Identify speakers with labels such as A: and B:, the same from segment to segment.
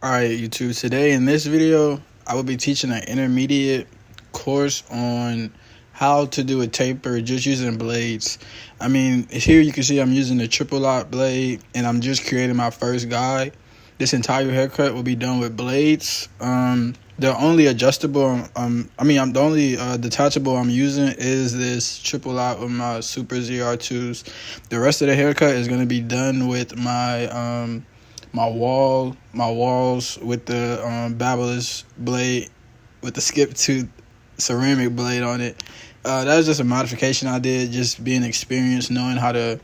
A: Alright, YouTube, today in this video, I will be teaching an intermediate course on how to do a taper just using blades. Here you can see I'm using the triple lock blade and I'm just creating my first guide. This entire haircut will be done with blades. The only adjustable, the only detachable I'm using is this triple lock with my Supra ZR2s. The rest of the haircut is going to be done with my my walls with the Babyliss blade with the skip tooth ceramic blade on it. That was just a modification I did, just being experienced, knowing how to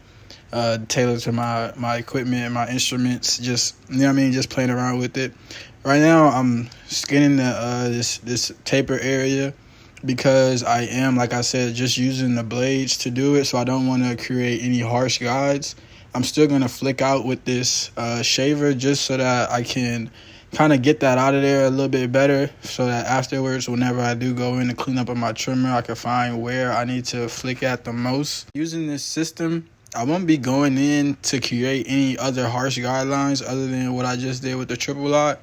A: tailor to my equipment and my instruments. Just just playing around with it. Right now I'm skinning the this taper area because I am, like I said, just using the blades to do it, so I don't want to create any harsh guides. I'm still going to flick out with this shaver just so that I can kind of get that out of there a little bit better, so that afterwards, whenever I do go in to clean up on my trimmer, I can find where I need to flick at the most. Using this system, I won't be going in to create any other harsh guidelines other than what I just did with the triple lock.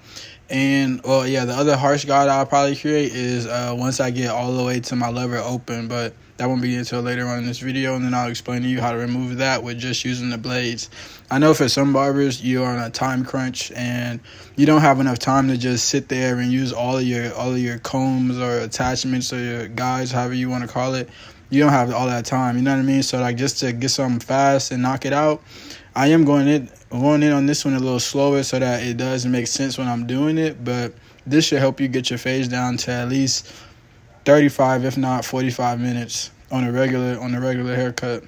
A: And the other harsh guide I'll probably create is once I get all the way to my lever open, but that won't be until later on in this video, and then I'll explain to you how to remove that with just using the blades. I know for some barbers you are on a time crunch and you don't have enough time to just sit there and use all of your combs or attachments or your guides, however you want to call it. You don't have all that time, you know what I mean? So like, just to get something fast and knock it out, I am going in on this one a little slower so that it does make sense when I'm doing it, but this should help you get your fades down to at least 35, if not 45 minutes on a regular haircut.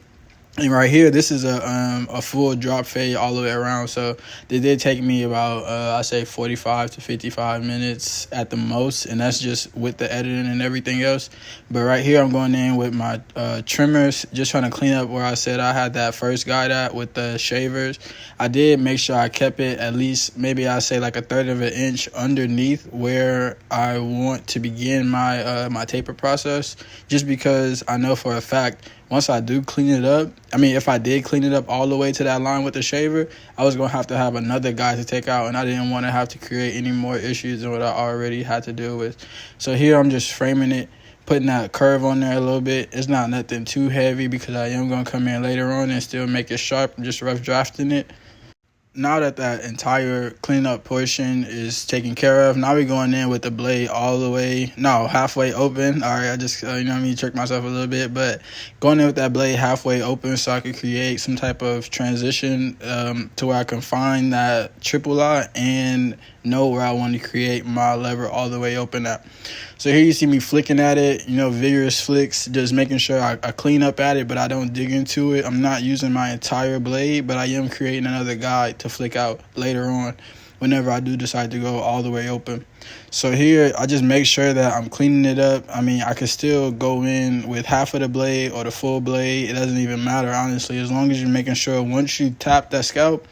A: And right here, this is a full drop fade all the way around. So they did take me about, I say 45 to 55 minutes at the most. And that's just with the editing and everything else. But right here, I'm going in with my trimmers, just trying to clean up where I said I had that first guide at with the shavers. I did make sure I kept it at least, maybe I say like a third of an inch underneath where I want to begin my my taper process. Just because I know for a fact, once I do clean it up, if I did clean it up all the way to that line with the shaver, I was going to have another guy to take out, and I didn't want to have to create any more issues than what I already had to deal with. So here I'm just framing it, putting that curve on there a little bit. It's not nothing too heavy because I am going to come in later on and still make it sharp. I'm just rough drafting it. Now that entire cleanup portion is taken care of, now we're going in with the blade halfway open. All right, I just, tricked myself a little bit, but going in with that blade halfway open so I could create some type of transition to where I can find that triple lock and know where I want to create my lever all the way open at. So here you see me flicking at it, vigorous flicks, just making sure I clean up at it, but I don't dig into it. I'm not using my entire blade, but I am creating another guide to flick out later on whenever I do decide to go all the way open. So here, I just make sure that I'm cleaning it up. I could still go in with half of the blade or the full blade. It doesn't even matter, honestly, as long as you're making sure once you tap that scalp,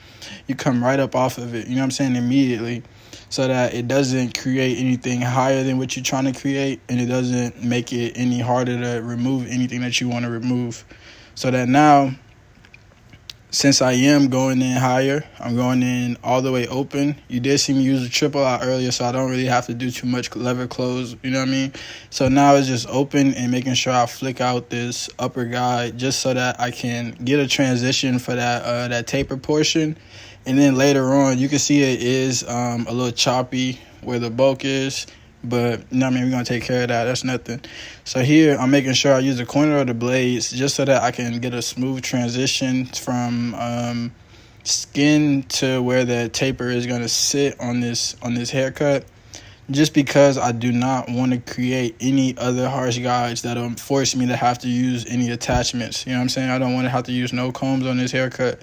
A: you come right up off of it, immediately, so that it doesn't create anything higher than what you're trying to create, and it doesn't make it any harder to remove anything that you want to remove. So that now, since I am going in higher, I'm going in all the way open. You did see me use the triple out earlier, so I don't really have to do too much lever close, So now it's just open and making sure I flick out this upper guide just so that I can get a transition for that taper portion. And then later on, you can see it is a little choppy where the bulk is. But, we're going to take care of that. That's nothing. So here, I'm making sure I use the corner of the blades just so that I can get a smooth transition from skin to where the taper is going to sit on this haircut. Just because I do not want to create any other harsh guides that'll force me to have to use any attachments. I don't want to have to use no combs on this haircut.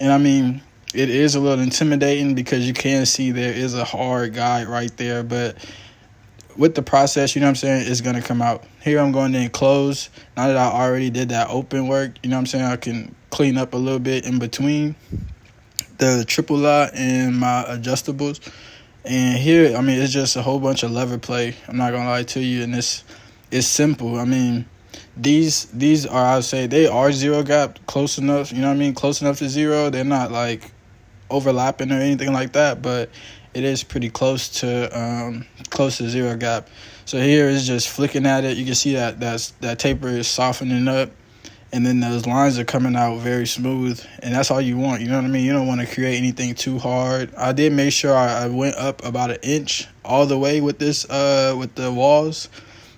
A: And it is a little intimidating because you can see there is a hard guide right there, but with the process, it's going to come out. Here I'm going in close. Now that I already did that open work, I can clean up a little bit in between the triple lock and my adjustables. And here, it's just a whole bunch of lever play. I'm not going to lie to you, and it's simple. These are, I would say, they are zero gap, close enough, close enough to zero. They're not like overlapping or anything like that, but it is pretty close to zero gap. So here is just flicking at it. You can see that taper is softening up, and then those lines are coming out very smooth, and that's all you want. You know what I mean? You don't want to create anything too hard. I did make sure I went up about an inch all the way with this with the walls,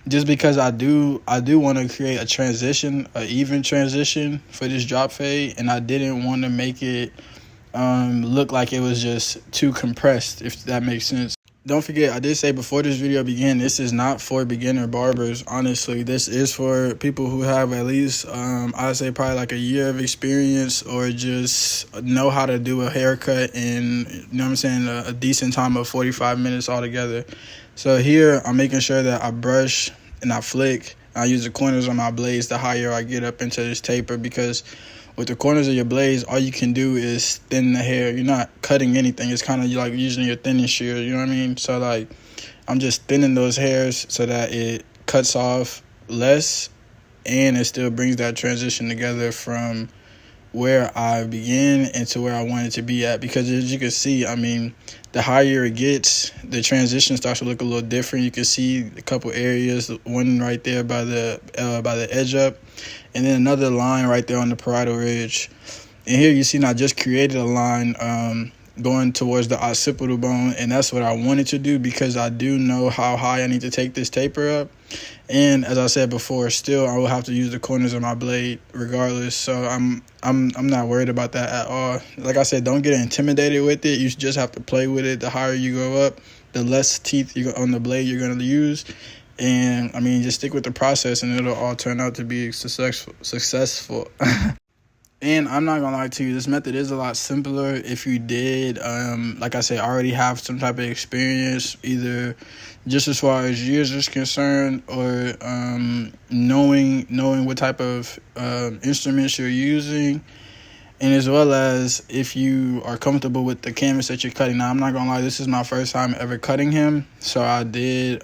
A: just because I do want to create a transition, an even transition for this drop fade, and I didn't want to make it look like it was just too compressed, if that makes sense. Don't forget, I did say before this video began, this is not for beginner barbers. Honestly, this is for people who have at least, I'd say probably like a year of experience, or just know how to do a haircut in, you know what I'm saying, a decent time of 45 minutes altogether. So here, I'm making sure that I brush and I flick. I use the corners on my blades the higher I get up into this taper, because with the corners of your blades, all you can do is thin the hair. You're not cutting anything. It's kind of like using your thinning shear, you know what I mean? So, like, I'm just thinning those hairs so that it cuts off less, and it still brings that transition together from where I began into where I wanted to be at. Because as you can see, I mean, the higher it gets, the transition starts to look a little different. You can see a couple areas, one right there by the edge up, and then another line right there on the parietal ridge. And here you see, I just created a line going towards the occipital bone, and that's what I wanted to do, because I do know how high I need to take this taper up. And as I said before, still I will have to use the corners of my blade regardless. So I'm not worried about that at all. Like I said, don't get intimidated with it. You just have to play with it. The higher you go up, the less teeth on the blade you're going to use. And I mean, just stick with the process, and it'll all turn out to be successful. And I'm not gonna lie to you, this method is a lot simpler if you did, like I said, already have some type of experience, either just as far as years is concerned, or knowing what type of instruments you're using, and as well as if you are comfortable with the canvas that you're cutting. Now, I'm not gonna lie, this is my first time ever cutting him, so I did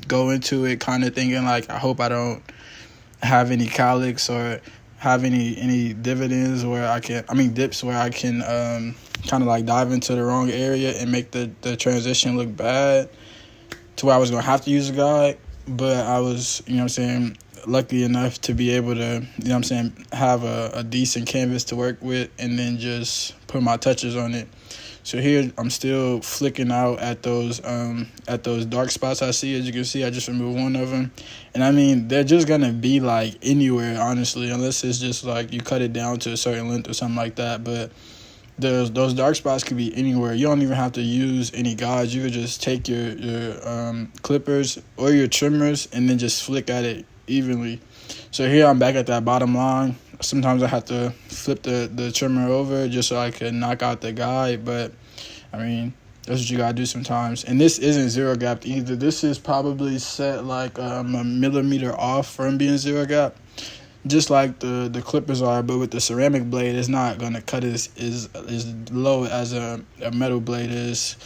A: go into it kind of thinking like, I hope I don't have any cowlicks or have any dividends where dips where I can kind of like dive into the wrong area and make the transition look bad, to where I was going to have to use a guide. But I was, you know what I'm saying, lucky enough to be able to, you know what I'm saying, have a decent canvas to work with, and then just put my touches on it. So here I'm still flicking out at those dark spots I see. As you can see, I just removed one of them. And I mean, they're just going to be like anywhere, honestly, unless it's just like you cut it down to a certain length or something like that. But those dark spots could be anywhere. You don't even have to use any guides. You could just take your clippers or your trimmers and then just flick at it evenly. So here I'm back at that bottom line. Sometimes I have to flip the trimmer over just so I can knock out the guide, but I mean, that's what you gotta do sometimes. And this isn't zero gap either. This is probably set like a millimeter off from being zero gap, just like the clippers are. But with the ceramic blade, it's not gonna cut as low as a metal blade is.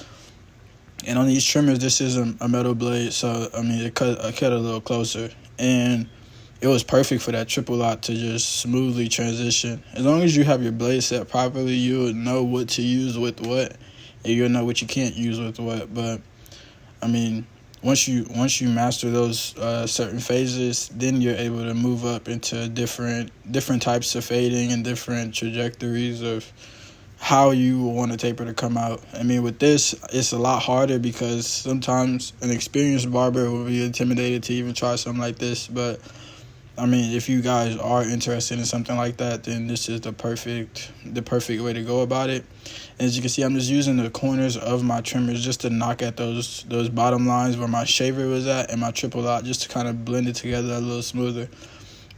A: And on these trimmers, this is a metal blade, so I mean, it cut a little closer, and it was perfect for that triple lock to just smoothly transition. As long as you have your blade set properly, you'll know what to use with what, and you'll know what you can't use with what. But I mean, once you master those certain phases, then you're able to move up into different types of fading and different trajectories of how you want a taper to come out. I mean, with this, it's a lot harder, because sometimes an experienced barber will be intimidated to even try something like this. But I mean, if you guys are interested in something like that, then this is the perfect way to go about it. And as you can see, I'm just using the corners of my trimmers just to knock at those bottom lines where my shaver was at and my triple lock, just to kind of blend it together a little smoother.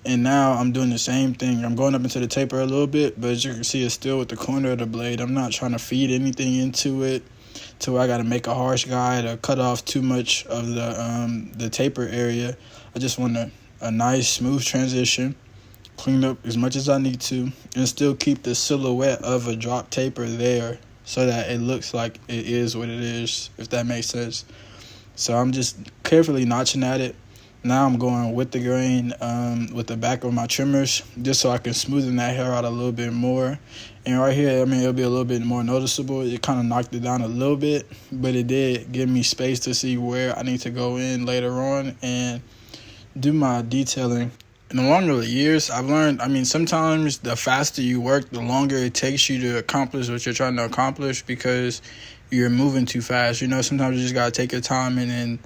A: And now I'm doing the same thing. I'm going up into the taper a little bit, but as you can see, it's still with the corner of the blade. I'm not trying to feed anything into it to where I got to make a harsh guide or cut off too much of the taper area. I just want a nice smooth transition, clean up as much as I need to, and still keep the silhouette of a drop taper there so that it looks like it is what it is, if that makes sense. So I'm just carefully notching at it. Now I'm going with the grain with the back of my trimmers, just so I can smoothen that hair out a little bit more. And right here, I mean, it'll be a little bit more noticeable. It kind of knocked it down a little bit, but it did give me space to see where I need to go in later on and do my detailing. And along the years, I've learned, I mean, sometimes the faster you work, the longer it takes you to accomplish what you're trying to accomplish because you're moving too fast. You know, sometimes you just got to take your time and then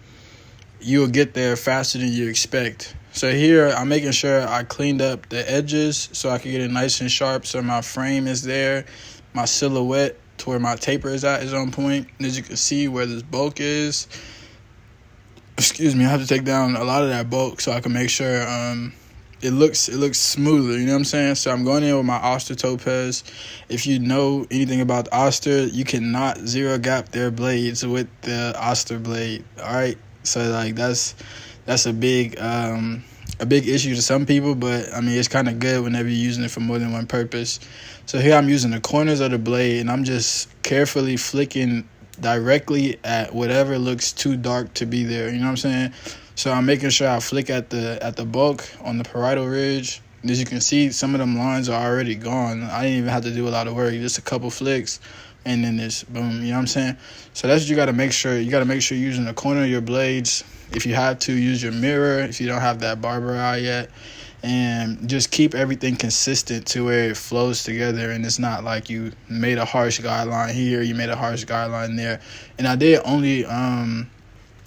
A: you'll get there faster than you expect. So here, I'm making sure I cleaned up the edges so I can get it nice and sharp so my frame is there. My silhouette to where my taper is at is on point. And as you can see where this bulk is, I have to take down a lot of that bulk so I can make sure it looks smoother, you know what I'm saying? So I'm going in with my Oster Topez. If you know anything about the Oster, you cannot zero gap their blades with the Oster blade, all right? So like that's a big issue to some people, but I mean it's kind of good whenever you're using it for more than one purpose. So here I'm using the corners of the blade and I'm just carefully flicking directly at whatever looks too dark to be there, you know what I'm saying? So I'm making sure I flick at the bulk on the parietal ridge. As you can see, some of them lines are already gone. I didn't even have to do a lot of work, just a couple flicks, and then this boom, you know what I'm saying? So that's what you got to make sure. You got to make sure you're using the corner of your blades. If you have to, use your mirror if you don't have that barber eye yet. And just keep everything consistent to where it flows together and it's not like you made a harsh guideline here, you made a harsh guideline there. And I did only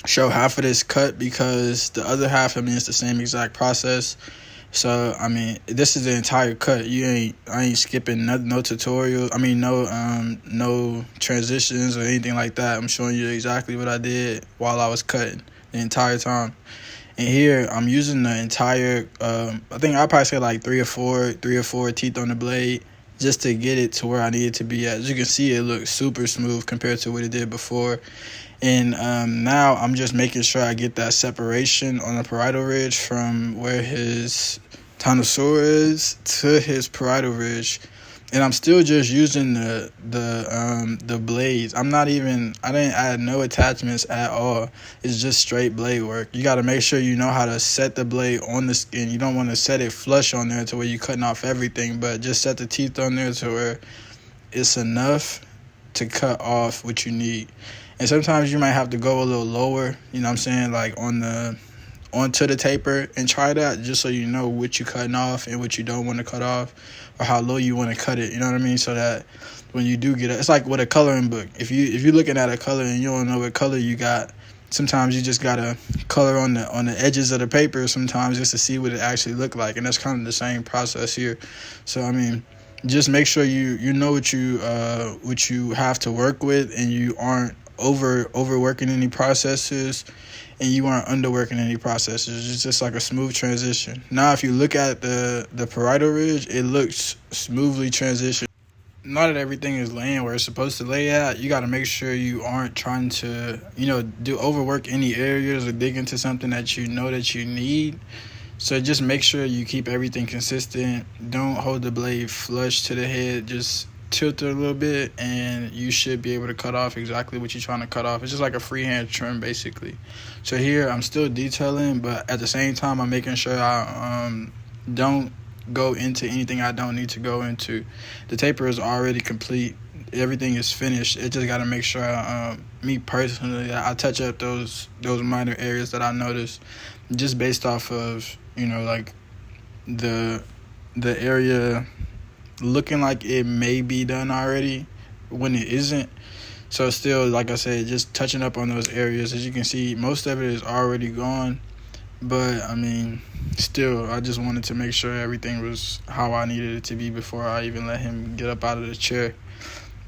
A: show half of this cut because the other half, I mean, it's the same exact process. So I mean, this is the entire cut. I ain't skipping no tutorial. I mean, no transitions or anything like that. I'm showing you exactly what I did while I was cutting the entire time. And here I'm using the entire I think I'll probably say like three or four teeth on the blade just to get it to where I need it to be at. As you can see, it looks super smooth compared to what it did before. And now I'm just making sure I get that separation on the parietal ridge from where his tonsure is to his parietal ridge. And I'm still just using the blades. I didn't add no attachments at all. It's just straight blade work. You got to make sure you know how to set the blade on the skin. You don't want to set it flush on there to where you're cutting off everything, but just set the teeth on there to where it's enough to cut off what you need. And sometimes you might have to go a little lower, you know what I'm saying, like onto the taper and try that just so you know what you're cutting off and what you don't want to cut off or how low you want to cut it, you know what I mean? So that when you do get it, it's like with a coloring book. If you're looking at a color and you don't know what color you got, sometimes you just got to color on the edges of the paper sometimes just to see what it actually look like. And that's kind of the same process here. So, I mean, just make sure you know what you have to work with and you aren't overworking any processes and you aren't underworking any processes. It's just like a smooth transition. Now, if you look at the parietal ridge, it looks smoothly transitioned. Now that everything is laying where it's supposed to lay at, you got to make sure you aren't trying to, do overwork any areas or dig into something that you know that you need. So just make sure you keep everything consistent. Don't hold the blade flush to the head. Just tilt it a little bit and you should be able to cut off exactly what you're trying to cut off. It's just like a freehand trim basically. So here I'm still detailing, but at the same time I'm making sure I don't go into anything I don't need to go into. The taper is already complete. Everything is finished. It just got to make sure me personally, I touch up those minor areas that I noticed just based off of like the area looking like it may be done already when it isn't. So still, like I said, just touching up on those areas. As you can see, most of it is already gone, but I mean, still, I just wanted to make sure everything was how I needed it to be before I even let him get up out of the chair.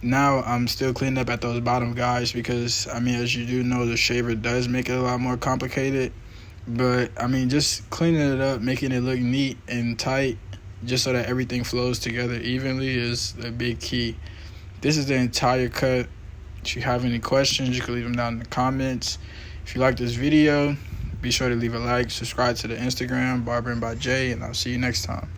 A: Now I'm still cleaning up at those bottom guys because, I mean, as you do know, the shaver does make it a lot more complicated. But, I mean, just cleaning it up, making it look neat and tight, just so that everything flows together evenly is a big key. This is the entire cut. If you have any questions, you can leave them down in the comments. If you like this video, be sure to leave a like, subscribe to the Instagram, Barbering by Jay, and I'll see you next time.